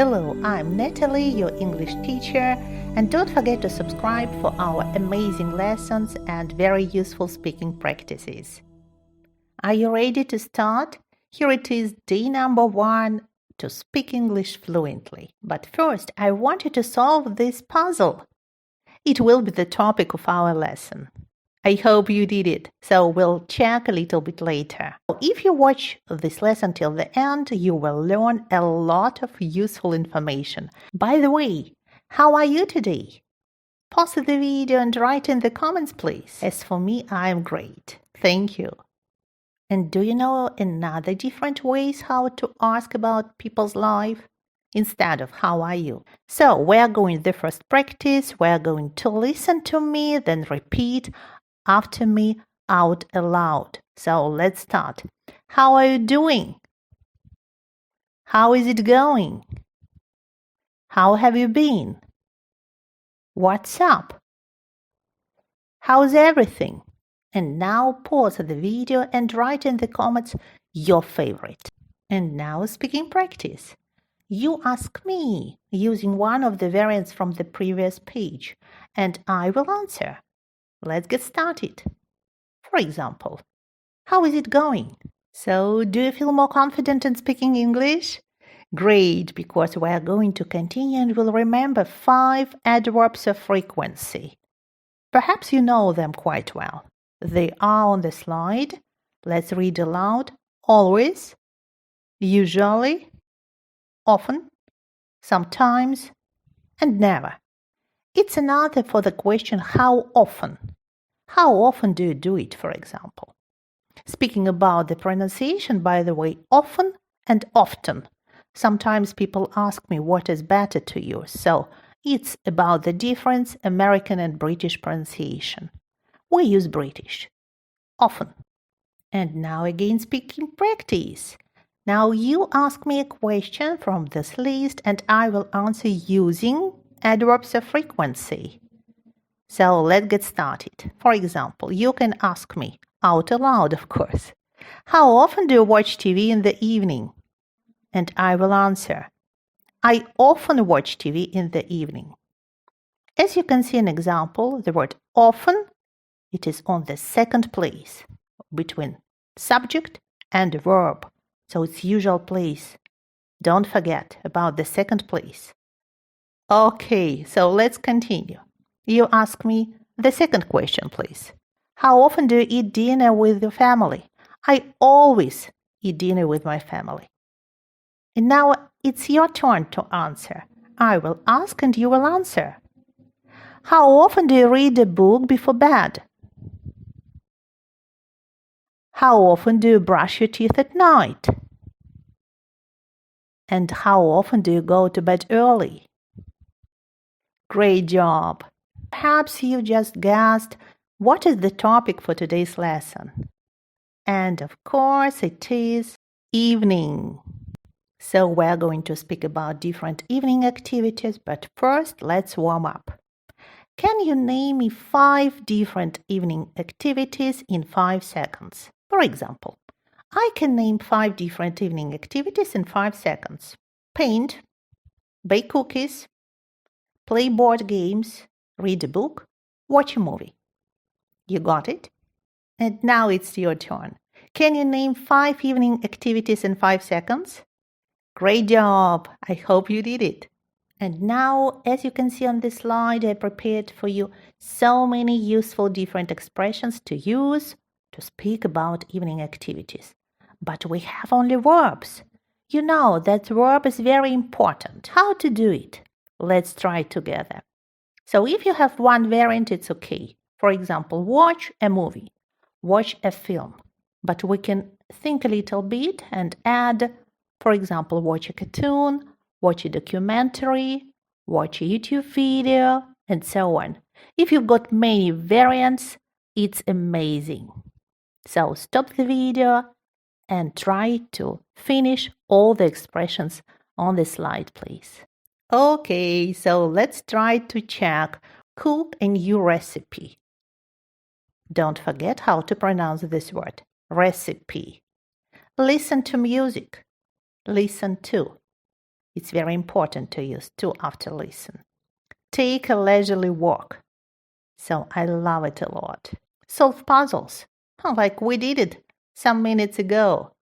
Hello, I'm Natalie, your English teacher, and don't forget to subscribe for our amazing lessons and very useful speaking practices. Are you ready to start? Here it is, day number 1 to speak English fluently. But first, I want you to solve this puzzle. It will be the topic of our lesson. I hope you did it, so we'll check a little bit later. If you watch this lesson till the end, you will learn a lot of useful information. By the way, how are you today? Pause the video and write in the comments, please. As for me, I'm great. Thank you. And do you know another different ways how to ask about people's life? Instead of how are you? So we're going the first practice. We're going to listen to me, then repeat after me out aloud. So let's start. How are you doing? How is it going? How have you been? What's up? How's everything? And now pause the video and write in the comments your favorite. And now speaking practice. You ask me using one of the variants from the previous page, and I will answer. Let's get started. For example, how is it going? So, do you feel more confident in speaking English? Great, because we are going to continue and we'll remember 5 adverbs of frequency. Perhaps you know them quite well. They are on the slide. Let's read aloud. Always, usually, often, sometimes, and never. It's another for the question how often. How often do you do it, for example? Speaking about the pronunciation, by the way, often and often. Sometimes people ask me what is better to you, so it's about the difference American and British pronunciation. We use British. Often. And now again speaking practice. Now you ask me a question from this list and I will answer using adverbs of frequency. So let's get started. For example, you can ask me, out aloud of course, how often do you watch TV in the evening? And I will answer, I often watch TV in the evening. As you can see an example, the word often, it is on the second place between subject and verb. So it's usual place. Don't forget about the second place. Okay, so let's continue. You ask me the second question, please. How often do you eat dinner with your family? I always eat dinner with my family. And now it's your turn to answer. I will ask and you will answer. How often do you read a book before bed? How often do you brush your teeth at night? And how often do you go to bed early? Great job! Perhaps you just guessed what is the topic for today's lesson. And of course it is evening. So we're going to speak about different evening activities, but first let's warm up. Can you name me 5 different evening activities in 5 seconds? For example, I can name 5 different evening activities in 5 seconds. Paint, bake cookies, play board games, read a book, watch a movie. You got it? And now it's your turn. Can you name 5 evening activities in 5 seconds? Great job! I hope you did it. And now, as you can see on this slide, I prepared for you so many useful different expressions to use to speak about evening activities. But we have only verbs. You know that verb is very important. How to do it? Let's try it together. So if you have one variant, it's okay. For example, watch a movie, watch a film. But we can think a little bit and add, for example, watch a cartoon, watch a documentary, watch a YouTube video, and so on. If you've got many variants, it's amazing. So stop the video and try to finish all the expressions on the slide, please. Okay, so let's try to check cook a new recipe. Don't forget how to pronounce this word, recipe. Listen to music. Listen to. It's very important to use to after listen. Take a leisurely walk. So I love it a lot. Solve puzzles, like we did it some minutes ago.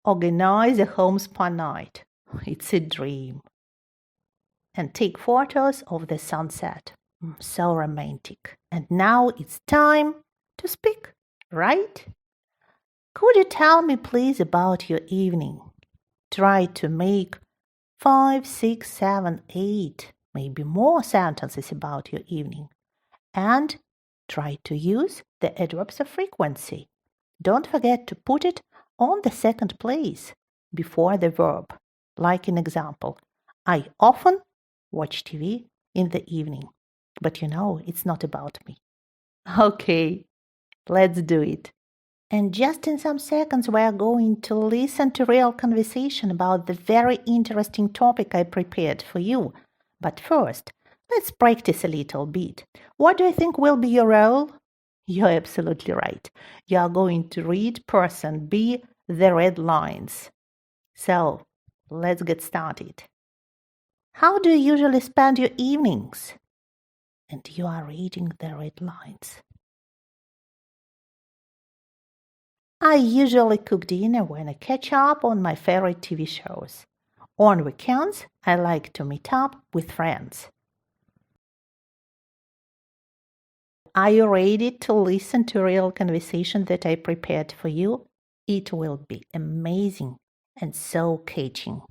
Organize a home spa night. It's a dream. And take photos of the sunset. So romantic. And now it's time to speak, right? Could you tell me, please, about your evening? Try to make 5, 6, 7, 8, maybe more sentences about your evening. And try to use the adverbs of frequency. Don't forget to put it on the second place before the verb. Like an example, I often watch TV in the evening. But it's not about me. Okay, let's do it. And just in some seconds, we are going to listen to real conversation about the very interesting topic I prepared for you. But first, let's practice a little bit. What do you think will be your role? You're absolutely right. You are going to read person B the red lines. So, let's get started. How do you usually spend your evenings? And you are reading the red lines. I usually cook dinner when I catch up on my favorite TV shows. On weekends, I like to meet up with friends. Are you ready to listen to a real conversation that I prepared for you? It will be amazing and so catching.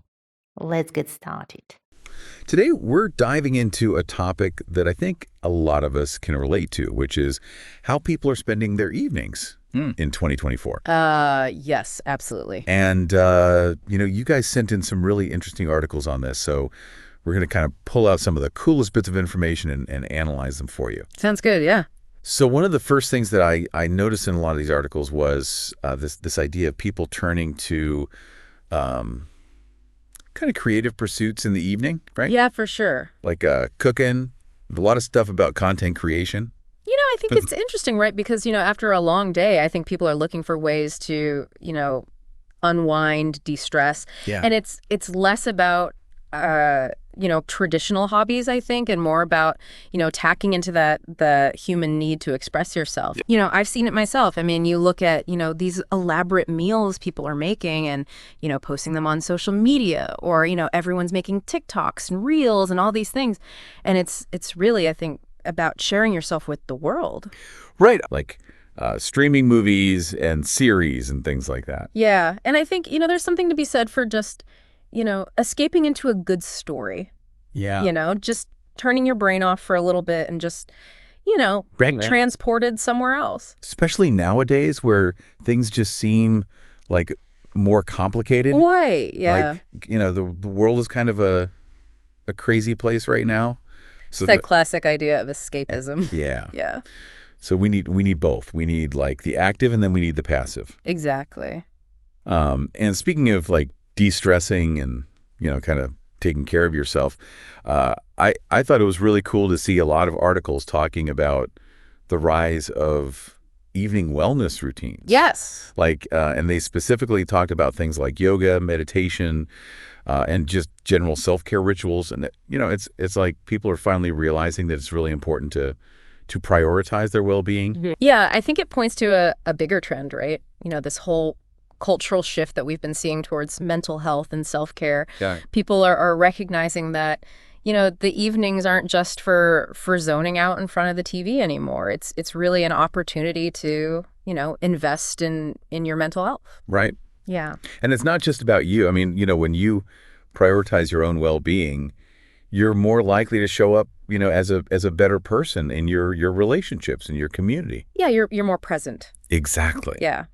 Let's get started. Today, we're diving into a topic that I think a lot of us can relate to, which is how people are spending their evenings in 2024. Yes, absolutely. And, you guys sent in some really interesting articles on this, so we're going to kind of pull out some of the coolest bits of information and analyze them for you. Sounds good, yeah. So one of the first things that I noticed in a lot of these articles was this idea of people turning to kind of creative pursuits in the evening, right? Yeah, for sure. Like cooking, a lot of stuff about content creation. I think it's interesting, right? Because, after a long day, I think people are looking for ways to, unwind, de-stress. Yeah. And it's less about, traditional hobbies, I think, and more about, tacking into the human need to express yourself. Yeah. I've seen it myself. I mean, you look at, these elaborate meals people are making and, posting them on social media, or, everyone's making TikToks and Reels and all these things. And it's really, I think, about sharing yourself with the world. Right. Like streaming movies and series and things like that. Yeah. And I think, there's something to be said for just, escaping into a good story. Yeah. Just turning your brain off for a little bit and just, transported somewhere else. Especially nowadays where things just seem like more complicated. Right. Yeah. Like, the world is kind of a crazy place right now. So it's that classic idea of escapism. Yeah. Yeah. So we need both. We need like the active and then we need the passive. Exactly. And speaking of like de-stressing and, kind of taking care of yourself, I thought it was really cool to see a lot of articles talking about the rise of evening wellness routines. Yes. Like, and they specifically talked about things like yoga, meditation, and just general self-care rituals. And, it's like people are finally realizing that it's really important to prioritize their well-being. Mm-hmm. Yeah, I think it points to a bigger trend, right? This whole cultural shift that we've been seeing towards mental health and self-care. Yeah. People are recognizing that, the evenings aren't just for zoning out in front of the TV anymore. It's really an opportunity to, invest in your mental health. Right. Yeah. And it's not just about you. I mean, when you prioritize your own well-being, you're more likely to show up, as a better person in your relationships and your community. Yeah, you're more present. Exactly. Yeah.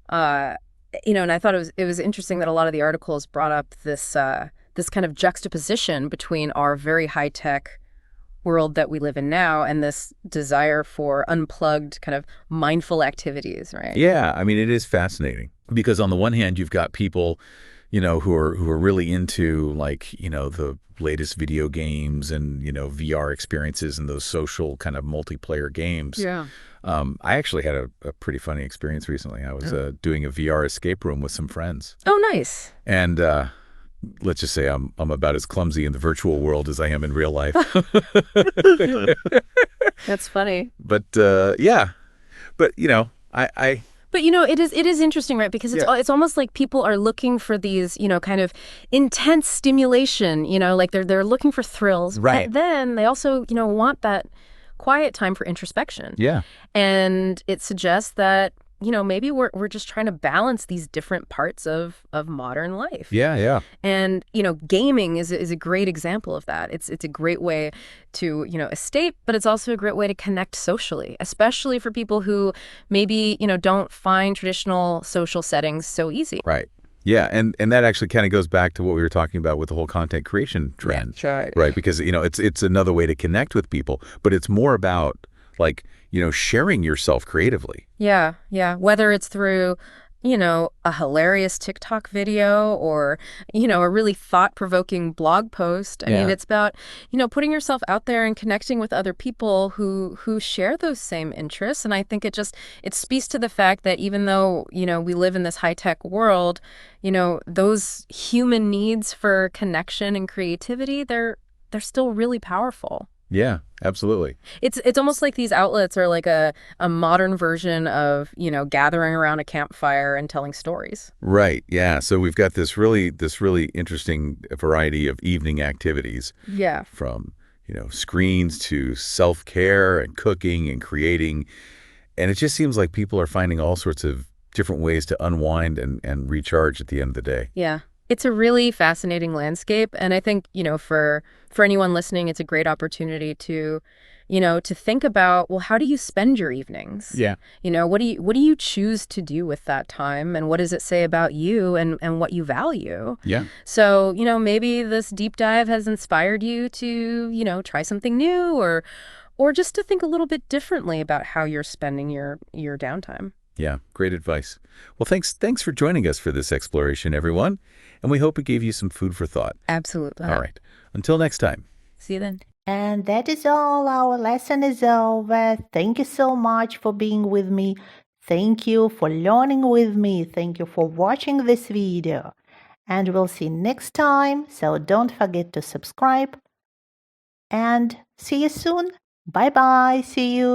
And I thought it was interesting that a lot of the articles brought up this kind of juxtaposition between our very high-tech world that we live in now and this desire for unplugged kind of mindful activities, right? Yeah, I mean, it is fascinating because on the one hand, you've got people, who are really into like, the latest video games and, VR experiences and those social kind of multiplayer games. Yeah. I actually had a pretty funny experience recently. I was doing a VR escape room with some friends. Oh, nice. And let's just say I'm about as clumsy in the virtual world as I am in real life. That's funny. But yeah, but I But it is interesting, right? Because it's almost like people are looking for these, kind of intense stimulation, like they're looking for thrills. Right. But then they also, want that quiet time for introspection. Yeah. And it suggests that, maybe we're just trying to balance these different parts of modern life. Yeah. And, gaming is a great example of that. It's a great way to, escape, but it's also a great way to connect socially, especially for people who maybe, don't find traditional social settings so easy. Right. Yeah, and that actually kind of goes back to what we were talking about with the whole content creation trend. Yeah, right? Because, it's another way to connect with people, but it's more about like, sharing yourself creatively. Yeah. Whether it's through, a hilarious TikTok video or, a really thought-provoking blog post. I mean, it's about, putting yourself out there and connecting with other people who share those same interests. And I think it speaks to the fact that even though, we live in this high-tech world, those human needs for connection and creativity, they're still really powerful. Yeah, absolutely. It's almost like these outlets are like a modern version of, gathering around a campfire and telling stories. Right. Yeah. So we've got this really interesting variety of evening activities. Yeah. From, screens to self-care and cooking and creating. And it just seems like people are finding all sorts of different ways to unwind and recharge at the end of the day. Yeah. It's a really fascinating landscape. And I think, for anyone listening, it's a great opportunity to, to think about, well, how do you spend your evenings? Yeah. What do you choose to do with that time? And what does it say about you and what you value? Yeah. So, maybe this deep dive has inspired you to, try something new or just to think a little bit differently about how you're spending your downtime. Yeah, great advice. Well, thanks for joining us for this exploration, everyone. And we hope it gave you some food for thought. Absolutely. All right. Until next time. See you then. And that is all. Our lesson is over. Thank you so much for being with me. Thank you for learning with me. Thank you for watching this video. And we'll see you next time. So don't forget to subscribe. And see you soon. Bye-bye. See you.